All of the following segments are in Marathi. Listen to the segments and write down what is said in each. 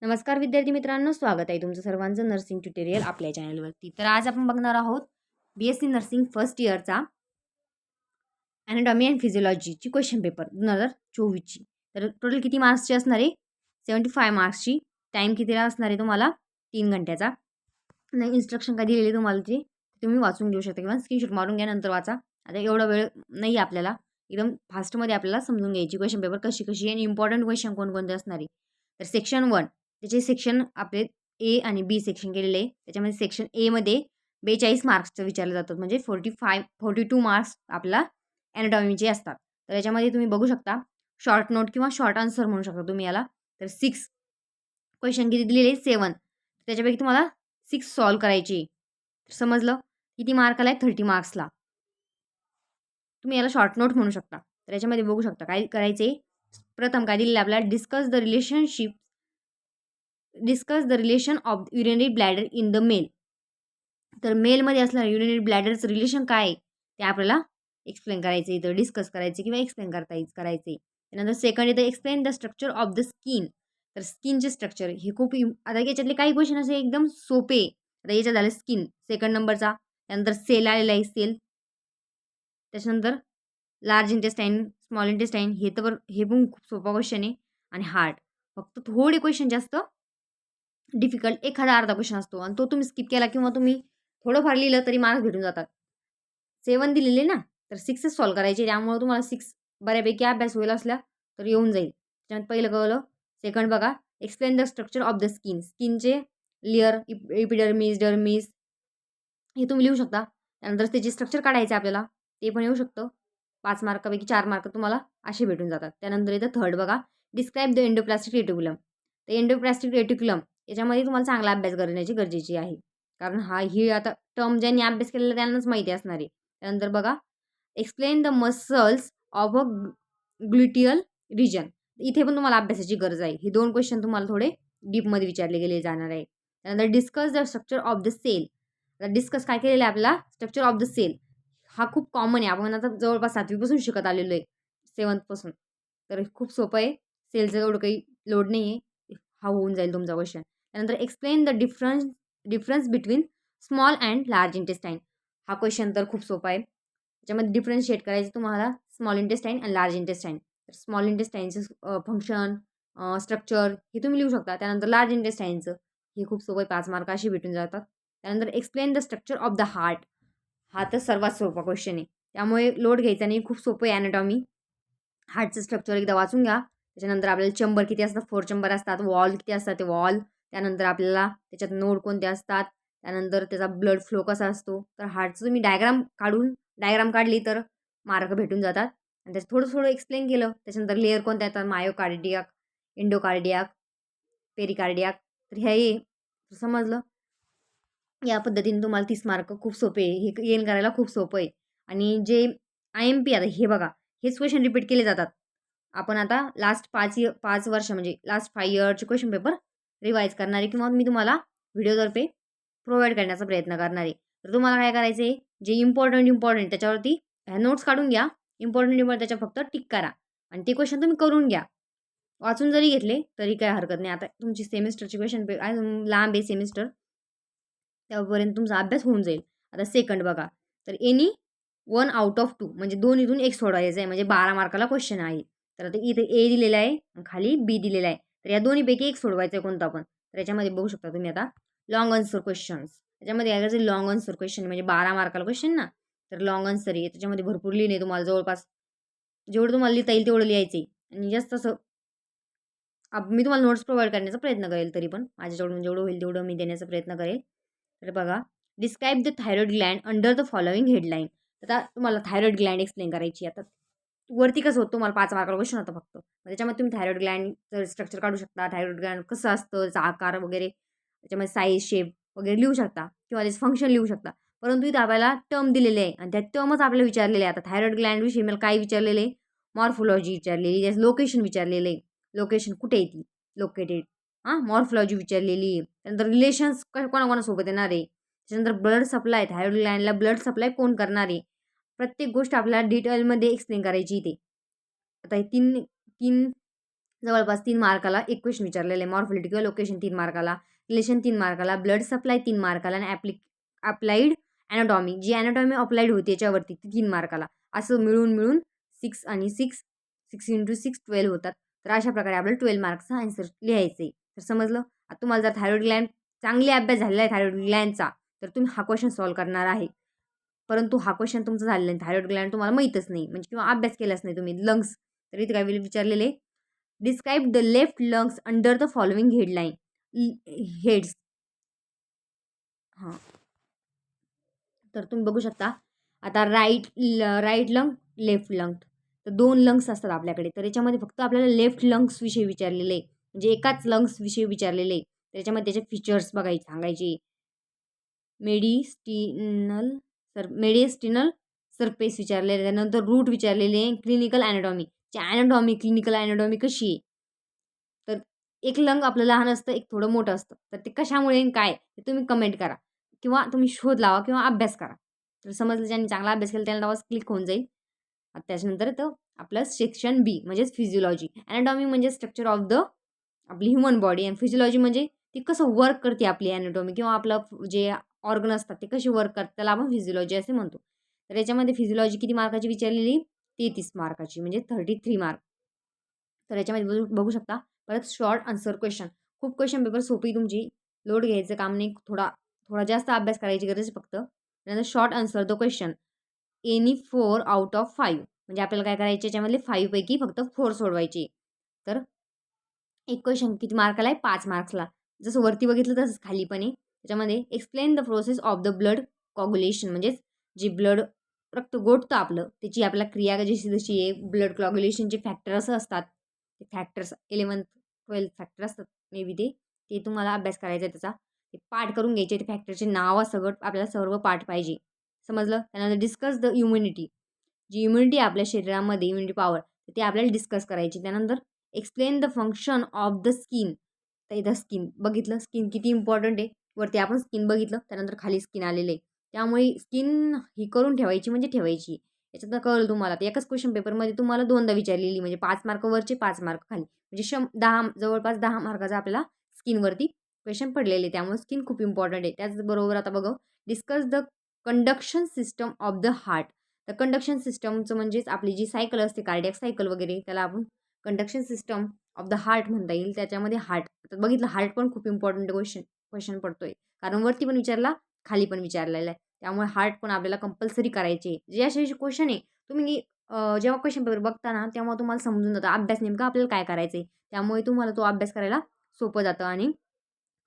नमस्कार विद्यार्थी मित्रांनो, स्वागत आहे तुमचं सर्वांचं नर्सिंग ट्युटोरियल आपल्या चॅनलवरती. तर आज आपण बघणार आहोत BSc नर्सिंग फर्स्ट इयरचा अॅनाटॉमी अँड फिजिओलॉजीची क्वेश्चन पेपर 2024ची. तर टोटल किती मार्क्सची असणार आहे? 75 मार्क्सची. टाईम कितीला असणार आहे तुम्हाला? 3 घंट्याचा. नाही, इन्स्ट्रक्शन काय दिलेली तुम्हाला ते तुम्ही वाचून घेऊ शकता किंवा स्क्रीनशॉट मारून घ्या, नंतर वाचा. आता एवढा वेळ नाही आपल्याला, एकदम फास्टमध्ये आपल्याला समजून घ्यायची क्वेश्चन पेपर कशी आणि इम्पॉर्टंट क्वेश्चन कोणकोणते असणार आहे. तर सेक्शन 1 त्याचे सेक्शन आपले ए आणि बी सेक्शन केलेले आहे. त्याच्यामध्ये सेक्शन एमध्ये 42 मार्क्सचं विचारलं जातात, म्हणजे 42 मार्क्स आपला ॲनाटॉमीचे असतात. तर याच्यामध्ये तुम्ही बघू शकता शॉर्ट नोट किंवा शॉर्ट आन्सर म्हणू शकता तुम्ही याला. तर 6 क्वेश्चन किती दिलेले? 7. त्याच्यापैकी तुम्हाला 6 सॉल्व करायची. समजलं? किती मार्काला आहे? 30 मार्क्सला. तुम्ही याला शॉर्ट नोट म्हणू शकता. तर याच्यामध्ये बघू शकता काय करायचे. प्रथम काय दिलेलं आपल्याला? Discuss the relation of urinary bladder in the male. तर मेलमध्ये असणारं युरिनरी ब्लॅडरचं रिलेशन काय आहे ते आपल्याला एक्सप्लेन करायचं, इथं डिस्कस करायचे किंवा एक्सप्लेन करायचे. त्यानंतर सेकंड इथं explain the structure of the skin. तर स्किनचे स्ट्रक्चर हे खूप आता याच्यातले काही क्वेश्चन असे एकदम सोपे. आता याच्यात झालं स्किन सेकंड नंबरचा. त्यानंतर सेल आलेला आहे, सेल. त्याच्यानंतर लार्ज इंटेस्टाईन, स्मॉल इंटेस्टाईन, हे पण खूप सोपा क्वेश्चन आहे. आणि हार्ट. फक्त थोडे क्वेश्चन जास्त डिफिकल्ट, एखादा अर्धा क्वेश्चन असतो आणि तो तुम्ही स्किप केला किंवा तुम्ही थोडंफार लिहिलं तरी मार्क्स भेटून जातात. 7 दिलेले ना, तर 6 सॉल्व करायचे. त्यामुळे तुम्हाला 6 बऱ्यापैकी अभ्यास होईल असल्या तर येऊन जाईल. त्याच्यात पहिलं कळलं. सेकंड बघा, explain the structure of the skin. स्किनचे लेअर, एपिडर्मिस, डर्मिस हे तुम्ही लिहू शकता. त्यानंतर त्याचे स्ट्रक्चर काढायचं आपल्याला, ते पण येऊ शकतं. 5 मार्कापैकी 4 मार्क तुम्हाला असे भेटून जातात. त्यानंतर इथं थर्ड बघा, डिस्क्राईब द एंडोप्लास्टिक रेटिक्युलम. तर एंडोप्लास्टिक रेटिक्युलम याच्यामध्ये तुम्हाला चांगला अभ्यास करण्याची गरजेची आहे. कारण ही आता टर्म ज्यांनी अभ्यास केलेला त्यांनाच माहिती असणार आहे. त्यानंतर बघा, explain the muscles of a gluteal region. इथे पण तुम्हाला अभ्यासाची गरज आहे. हे 2 क्वेश्चन तुम्हाला थोडे डीपमध्ये विचारले गेले जाणार आहे. त्यानंतर discuss the structure of the cell. आता डिस्कस काय केलेलं आहे आपला? Structure of the cell. हा खूप कॉमन आहे. आपण आता जवळपास 7वीपासून शिकत आलेलो आहे, 7थपासून. तर खूप सोपं आहे. सेलचं एवढं काही लोड नाही आहे. हा होऊन जाईल तुमचा क्वेश्चन. त्यानंतर explain the difference between small and large intestine. हा क्वेश्चन तर खूप सोपा आहे. त्याच्यामध्ये डिफरन्शिएट करायचं तुम्हाला स्मॉल इंटेस्टाईन आणि लार्ज इंटेस्टाईन. तर स्मॉल इंटेस्टाईनचं फंक्शन, स्ट्रक्चर हे तुम्ही लिहू शकता. त्यानंतर लार्ज इंटेस्टाईनचं हे खूप सोपं आहे, 5 मार्क अशी भेटून जातात. त्यानंतर explain the structure of the heart. हा तर सर्वात सोपा क्वेश्चन आहे, त्यामुळे लोड घ्यायचा नाही. खूप सोपं आहे ॲनाटॉमी. हार्टचं स्ट्रक्चर एकदा वाचून घ्या. त्याच्यानंतर आपल्याला चंबर किती असतात? 4 चंबर असतात. वॉल किती असतात? ते वॉल. त्यानंतर आपल्याला त्याच्यात नोड कोणते असतात, त्यानंतर त्याचा ब्लड फ्लो कसा असतो. तर हार्टचं तुम्ही डायग्राम काढली तर मार्क भेटून जातात. आणि त्याचं थोडं थोडं एक्सप्लेन केलं. त्याच्यानंतर लेअर कोणत्या येतात? मायोकार्डियाक, एंडोकार्डियाक, पेरिकार्डियाक. तर हे समजलं. या पद्धतीने तुम्हाला 30 मार्क खूप सोपे आहे. हे गेन करायला खूप सोपं आहे. आणि जे IMP आता हे बघा, हेच क्वेश्चन रिपीट केले जातात. आपण आता लास्ट 5 वर्ष म्हणजे लास्ट 5 इयरचे क्वेश्चन पेपर रिवाईज करणार आहे किंवा मी तुम्हाला व्हिडिओतर्फे प्रोव्हाइड करण्याचा प्रयत्न करणार आहे. तर तुम्हाला काय करायचं आहे, जे इम्पॉर्टंट त्याच्यावरती नोट्स काढून घ्या. इम्पॉर्टंट त्याच्यावर फक्त टिक करा आणि ते क्वेश्चन तुम्ही करून घ्या. वाचून जरी घेतले तरी काही हरकत नाही. आता तुमची सेमिस्टरची क्वेश्चन लांब आहे सेमिस्टर, त्यापर्यंत तुमचा अभ्यास होऊन जाईल. आता सेकंड बघा, तर एनी 1 आउट ऑफ 2 म्हणजे 2 इथून 1 सोडवायचं आहे, म्हणजे 12 मार्काला क्वेश्चन आहे. तर आता इथे ए दिलेला आहे आणि खाली बी दिलेला आहे. तर या दोन्हीपैकी एक सोडवायचं आहे कोणता पण. तर याच्यामध्ये बघू शकता तुम्ही आता लॉंग आन्सर क्वेश्चन्स. त्याच्यामध्ये काय करायचं? लॉंग आन्सर क्वेश्चन म्हणजे 12 मार्काला क्वेश्चन ना, तर लॉंग आन्सर आहे. त्याच्यामध्ये भरपूर लिहिणे तुम्हाला, जवळपास जेवढं तुम्हाला लिहिता येईल तेवढं लिहायचं आहे. आणि जास्त असं मी तुम्हाला नोट्स प्रोव्हाइड करण्याचा प्रयत्न करेल, तरी पण माझ्याकडून जेवढं होईल तेवढं मी देण्याचा प्रयत्न करेल. तर बघा, describe the thyroid Gland under the following headline. आता तुम्हाला थायरॉइड ग्लँड एक्सप्लेन करायची. आता वरती कसं होतं, तुम्हाला 5 मार्काला क्वेश्चन होतं फक्त. त्याच्यामध्ये तुम्ही थायरॉइड ग्लँडचं स्ट्रक्चर काढू शकता. थायरॉइड ग्लँड कसं असतं, त्याचा आकार वगैरे, त्याच्यामध्ये साईज, शेप वगैरे लिहू शकता किंवा त्याचं फंक्शन लिहू शकता. परंतु इथं आपल्याला टर्म दिलेले आहे आणि त्या टर्मच आपल्याला विचारलेले आहे. आता थायरॉइड ग्लँडविषयी मला काय विचारलेलं आहे? मॉर्फोलॉजी विचारलेली, त्याचं लोकेशन विचारलेलं आहे. लोकेशन कुठे आहे ती लोकेटेड, मॉर्फोलॉजी विचारलेली आहे. त्यानंतर रिलेशन्स कोणाकोणासोबत येणार आहे. त्याच्यानंतर ब्लड सप्लाय, थायरॉइड ग्लँडला ब्लड सप्लाय कोण करणार आहे. प्रत्येक गोष्ट आपल्याला डिटेलमध्ये एक्सप्लेन करायची इथे. आता हे तीन तीन जवळपास 3 मार्काला एक क्वेश्चन विचारलेलं आहे. मॉर्फॉलॉजी किंवा लोकेशन 3 मार्काला, रिलेशन 3 मार्काला, ब्लड सप्लाय 3 मार्काला आणि अप्लाइड एनाटॉमी जी एनाटॉमी अप्लाइड होती याच्यावरती ती 3 मार्काला. असं मिळून 6 आणि 6 6 × 6 12 होतात. तर अशा प्रकारे आपल्याला 12 मार्क्सचा आन्सर लिहायचं आहे. तर समजलं? आता तुम्हाला जर थायरॉइड ग्लॅंड चांगले अभ्यास झालेला आहे थायरॉइड ग्लॅंडचा, तर तुम्ही हा क्वेश्चन सॉल्व्ह करणार आहे. परंतु हा क्वेश्चन तुमचा झालेला नाही. थायरॉइड ग्लॅंड तुम्हाला माहीतच नाही म्हणजे किंवा अभ्यास केलाच नाही तुम्ही. लंग्स तर इथे काय विचारलेले describe the left lungs under the following headline heads. हां तर तुम्ही बघू शकता आता राईट लंग लेफ्ट लंग तर 2 लंग्स असतात आपल्याकडे. तर याच्यामध्ये फक्त आपल्याला लेफ्ट लंग्स विषयी विचारलेले म्हणजे एकाच लंग्स विषयी विचारलेले. त्याच्यामध्ये त्याचे फीचर्स बघायचे सांगायचे. मेडिस्टिनल सरफेस विचारलेले, त्यानंतर रूट विचारलेले, क्लिनिकल ॲनाटॉमी क्लिनिकल ॲनाटॉमी कशी आहे. तर एक लंग आपलं लहान असतं, एक थोडं मोठं असतं. तर ते कशामुळे आणि काय ते तुम्ही कमेंट करा किंवा तुम्ही शोध लावा किंवा अभ्यास करा. तर समजलं ज्यांनी चांगला अभ्यास केला त्याला आवाज क्लिक होऊन जाईल. त्याच्यानंतर तर आपलं सेक्शन बी म्हणजेच फिजिओलॉजी. ॲनाटॉमी म्हणजे स्ट्रक्चर ऑफ द आपली ह्युमन बॉडी आणि फिजिओलॉजी म्हणजे ती कसं वर्क करते आपली ॲनाटॉमी किंवा आपलं जे ऑर्गन असतात ते कसे वर्क करतात त्याला आपण फिजिओलॉजी असे म्हणतो. तर याच्यामध्ये फिजिओलॉजी किती मार्काची विचारलेली 33 मार्काची म्हणजे 33 मार्क. तर याच्यामध्ये बघू शकता परत शॉर्ट आन्सर क्वेश्चन. खूप क्वेश्चन पेपर सोपी तुमची लोड घ्यायचं काम नाही. थोडा जास्त अभ्यास करायची गरज फक्त. त्यानंतर short answer the question any 4 out of 5 म्हणजे आपल्याला काय करायचे याच्यामधले 5 पैकी फक्त 4 सोडवायचे. तर एक क्वेश्चन किती मार्काला आहे 5 मार्क्सला. जसं वरती बघितलं तसंच खाली पण आहे. त्याच्यामध्ये explain the process of the blood coagulation म्हणजेच जे ब्लड रक्त गोठतं आपलं त्याची आपल्याला क्रिया जशी आहे. ब्लड कॉग्युलेशनचे फॅक्टर असं असतात. ते फॅक्टर्स 11th 12th फॅक्टर असतात मे बी ते तुम्हाला अभ्यास करायचा आहे त्याचा. ते पाठ करून घ्यायचे. ते फॅक्टरचे नाव सगळं आपल्याला सर्व पाठ पाहिजे. समजलं? त्यानंतर डिस्कस द इम्युनिटी. जी इम्युनिटी आपल्या शरीरामध्ये इम्युनिटी पॉवर ते आपल्याला डिस्कस करायची. त्यानंतर explain the function of the skin. तर इथं स्किन बघितलं स्किन किती इम्पॉर्टंट आहे. वरती आपण स्किन बघितलं त्यानंतर खाली स्किन आलेलं आहे. त्यामुळे स्किन ही करून ठेवायची म्हणजे ठेवायची. याच्यातनं कळलं तुम्हाला. तर एकाच क्वेश्चन पेपरमध्ये तुम्हाला 2दा विचारलेली म्हणजे 5 मार्क वरचे 5 मार्क खाली म्हणजे 10 जवळपास 10 मार्काचा आपल्याला स्किनवरती क्वेश्चन पडलेले. त्यामुळे स्किन खूप इम्पॉर्टंट आहे. त्याचबरोबर आता बघू discuss the conduction system of the heart. तर कंडक्शन सिस्टमचं म्हणजेच आपली जी सायकल असते कार्डियक सायकल वगैरे त्याला आपण conduction system of the heart म्हणता येईल. त्याच्यामध्ये हार्ट तर बघितलं हार्ट पण खूप इम्पॉर्टंट क्वेश्चन पडतोय. कारण वरती पण विचारला खाली पण विचारलेला आहे. त्यामुळे हार्ट पण आपल्याला कंपल्सरी करायचे. जे असे क्वेश्चन आहे तुम्ही जेव्हा क्वेश्चन पेपर बघता ना तेव्हा तुम्हाला समजून जातं अभ्यास नेमका आपल्याला काय करायचं आहे. त्यामुळे तुम्हाला तो अभ्यास करायला सोपं जातं आणि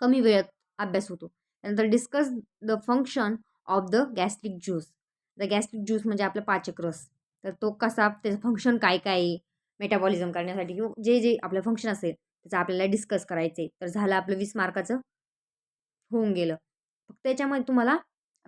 कमी वेळात अभ्यास होतो. त्यानंतर discuss the function of the gastric juice. The gastric juice म्हणजे आपला पाचक रस. तर तो कसा त्याचं फंक्शन काय काय आहे मेटाबॉलिझम करण्यासाठी किंवा जे आपलं फंक्शन असेल त्याचं आपल्याला डिस्कस करायचं आहे. तर झालं आपलं 20 मार्काचं होऊन गेलं. फक्त त्याच्यामध्ये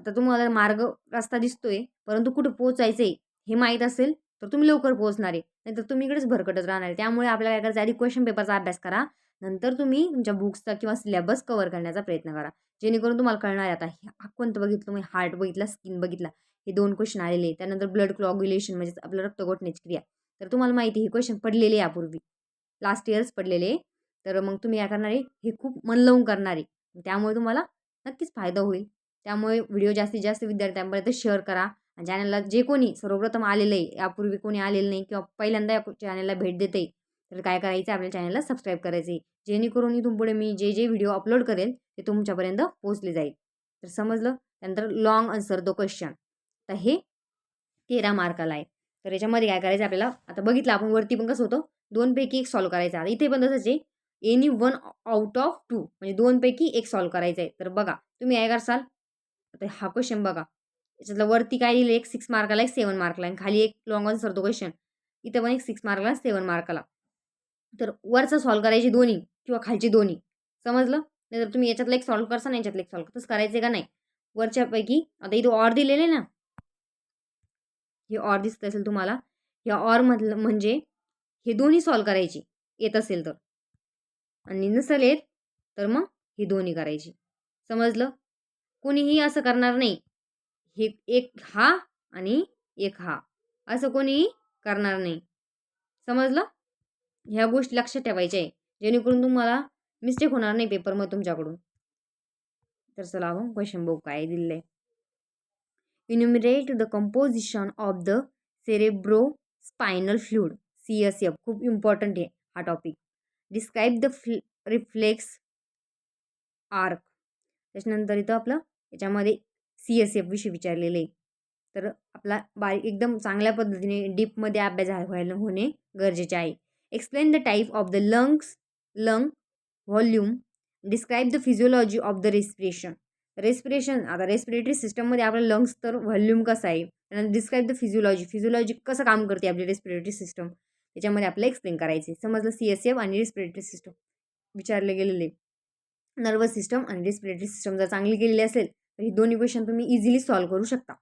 तुम्हाला मार्ग रस्ता दिसतोय परंतु कुठं पोहोचायचं आहे हे माहीत असेल तर तुम्ही लवकर पोहोचणार आहे. नाहीतर तुम्ही इकडेच भरकटत राहणार आहे. त्यामुळे आपल्याला काय करायचं आधी क्वेश्चन पेपरचा अभ्यास करा. नंतर तुम्ही तुमच्या बुक्सचा किंवा सिलेबस कव्हर करण्याचा प्रयत्न करा. जेणेकरून तुम्हाला कळणार आहे आता हा कोणतं बघितलं तुम्ही हार्ट बघितला स्किन बघितला हे 2 क्वेश्चन आलेले. त्यानंतर ब्लड क्लॉग्युलेशन म्हणजे आपलं रक्त गोठण्याची क्रिया. तर तुम्हाला माहिती आहे हे क्वेश्चन पडलेले यापूर्वी लास्ट इयर्स पडलेले. तर मग तुम्ही काय करणार आहे हे खूप मन लावून करणार आहे. त्यामुळे तुम्हाला नक्कीच फायदा होईल. त्यामुळे व्हिडिओ जास्तीत जास्त विद्यार्थ्यांपर्यंत शेअर करा. आणि चॅनलला जे कोणी सर्वप्रथम आलेलं आहे यापूर्वी कोणी आलेलं नाही किंवा पहिल्यांदा या चॅनलला भेट देते तर काय करायचं आपल्या चॅनलला सबस्क्राईब करायचं आहे. जेणेकरून इथून पुढे मी जे व्हिडिओ अपलोड करेल ते तुमच्यापर्यंत पोहोचले जाईल. तर समजलं? त्यानंतर लॉंग आन्सर द क्वेश्चन. तर हे 13 मार्काला आहे. तर याच्यामध्ये काय करायचं आपल्याला आता बघितलं आपण वरती पण कसं होतं 2 पैकी 1 सॉल्व्ह करायचा. आता इथे पण तसंच आहे. एनी 1 आउट ऑफ 2 म्हणजे 2 पैकी 1 सॉल्व्ह करायचं आहे. तर बघा तुम्ही काय करसाल आता हा क्वेश्चन बघा. याच्यातलं वरती काय लिहिलं एक 6 मार्काला एक 7 मार्काला आणि खाली एक लॉंग आन्सर तो क्वेश्चन. इथं पण एक 6 मार्काला 7 मार्काला. तर वरचं सॉल्व्ह करायची दोन्ही किंवा खालची दोन्ही. समजलं? नाहीतर तुम्ही याच्यातलं एक सॉल्व्ह करसा आणि याच्यातलं एक सॉल्व्ह तसं करायचं का नाही? वरच्यापैकी आता इथं ऑर दिलेले ना हे ऑर दिसत असेल तुम्हाला. या ऑरमधलं म्हणजे हे दोन्ही सॉल्व्ह करायची येत असेल तर. आणि नसेल येत तर मग ही दोन्ही करायची. समजलं? कोणीही असं करणार नाही. हे एक हा आणि एक हा. असं कोणीही करणार नाही. समजलं? ह्या गोष्टी लक्षात ठेवायच्या आहे, जेणेकरून तुम्हाला मिस्टेक होणार नाही पेपरमध्ये तुमच्याकडून. तर चला आपण क्वेश्चन बघू काय दिलेलं आहे. Enumerate the composition of the cerebrospinal fluid CSF. खूप इम्पॉर्टंट आहे हा topic. Describe the reflex arc. त्याच्यानंतर इथं आपलं याच्यामध्ये CSF विषयी विचारलेले आहे. तर आपला बारीक एकदम चांगल्या पद्धतीने डीपमध्ये अभ्यास व्हायला होणे गरजेचे आहे. Explain the type of the lung volume. Describe the physiology of the respiration. आता रेस्पिरेटरी सिस्टममध्ये आपलं लंग्स तर व्हॉल्यूम कसं आहे, त्यानंतर डिस्क्राईब द फिजिओलॉजी कसं काम करते आपली रेस्पिरेटरी सिस्टम, त्याच्यामध्ये आपल्याला एक्सप्लेन करायचे. समजलं CSF आणि रेस्पिरेटरी सिस्टम विचारले गेलेले. नर्वस सिस्टम आणि रेस्पिरेटरी सिस्टम जर चांगली केलेली असेल तर ही दोन इक्वेशन तुम्ही इझिली सॉल्व्ह करू शकता.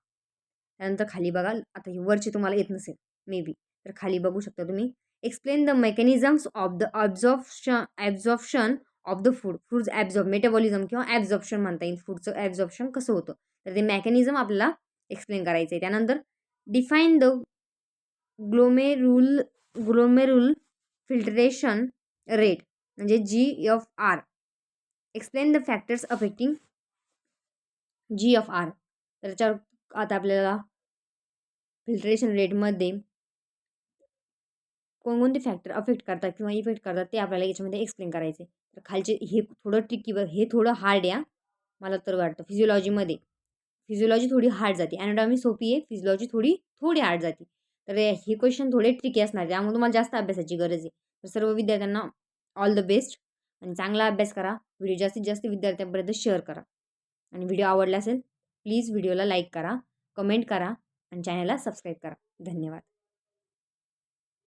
त्यानंतर खाली बघा, आता ही वरची तुम्हाला येत नसेल मे बी, तर खाली बघू शकता तुम्ही. Explain the mechanisms of the absorption of the foods metabolism किंवा ॲब्झॉर्प्शन म्हणता येईल. फूडचं ॲब्झॉर्प्शन कसं होतं, तर ते मेकॅनिझम आपल्याला एक्सप्लेन करायचं आहे. त्यानंतर डिफाईन द ग्लोमेरुल फिल्ट्रेशन रेट म्हणजे GFR. Explain the factors affecting GFR. तर त्याच्यावर आता आपल्याला फिल्ट्रेशन रेटमध्ये कोणकोणते फॅक्टर अफेक्ट करतात किंवा इफेक्ट करतात ते आपल्याला याच्यामध्ये एक्सप्लेन करायचे. तर खालचे हे थोडं ट्रिकी, हे थोडं हार्ड आहे मला तर वाटतं. फिजिओलॉजी थोडी हार्ड जाते, ॲनाटॉमी सोपी आहे, फिजिओलॉजी थोडी हार्ड जाते. तर हे क्वेश्चन थोडे ट्रिकी असणार, त्यामुळे तुम्हाला जास्त अभ्यासाची गरज आहे. तर सर्व विद्यार्थ्यांना ऑल द बेस्ट आणि चांगला अभ्यास करा. व्हिडिओ जास्तीत जास्त विद्यार्थ्यांपर्यंत शेअर करा आणि व्हिडिओ आवडला असेल प्लीज व्हिडिओला लाईक करा, कमेंट करा आणि चॅनलला सबस्क्राईब करा. धन्यवाद.